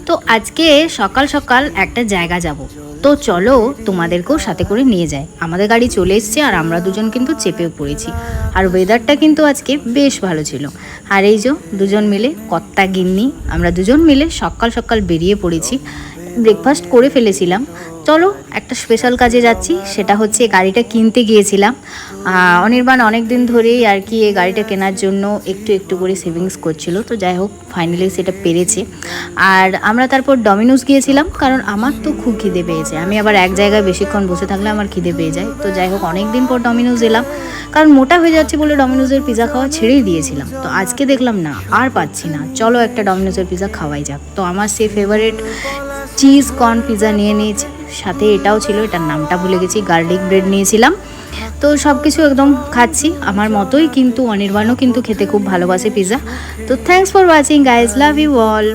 তো আজকে সকাল সকাল একটা জায়গা যাব, তো চলো তোমাদেরকেও সাথে করে নিয়ে যাই। আমাদের গাড়ি চলে এসছে আর আমরা দুজন কিন্তু চেপেও পড়েছি। আর ওয়েদারটা কিন্তু আজকে বেশ ভালো ছিল। আর এই যে দুজন মিলে কর্তা গিন্নি আমরা দুজন মিলে সকাল সকাল বেরিয়ে পড়েছি। ব্রেকফাস্ট করে ফেলেছিলাম। চলো একটা স্পেশাল কাজে যাচ্ছি, সেটা হচ্ছে গাড়িটা কিনতে গিয়েছিলাম। অনির্বাণ অনেক দিন ধরেই আর কি এই গাড়িটা কেনার জন্য একটু একটু করে সেভিংস করছিল, তো যাই হোক ফাইনালি সেটা পেরেছে। আর আমরা তারপর ডমিনোস গিয়েছিলাম, কারণ আমার তো খুব খিদে পেয়েছে। আমি আবার এক জায়গায় বেশিক্ষণ বসে থাকলে আমার খিদে পেয়ে যায়। তো যাই হোক অনেক দিন পর ডমিনোস এলাম, কারণ মোটা হয়ে যাচ্ছে বলে ডমিনোসের পিৎজা খাওয়া ছেড়েই দিয়েছিলাম। তো আজকে দেখলাম না আর পাচ্ছি না, চলো একটা ডমিনোসের পিৎজা খাওয়াই যাক। তো আমার সেই ফেভারিট চিজ কর্ন পিৎজা নিয়ে নিয়েছি, সাথে এটাও ছিল, এটার নামটা ভুলে গেছি, গার্লিক ব্রেড নিয়েছিলাম। তো সব কিছু একদম খাচ্ছি আমার মতোই, কিন্তু অনির্বাণও কিন্তু খেতে খুব ভালোবাসে পিৎজা। তো thanks for watching guys, love you all.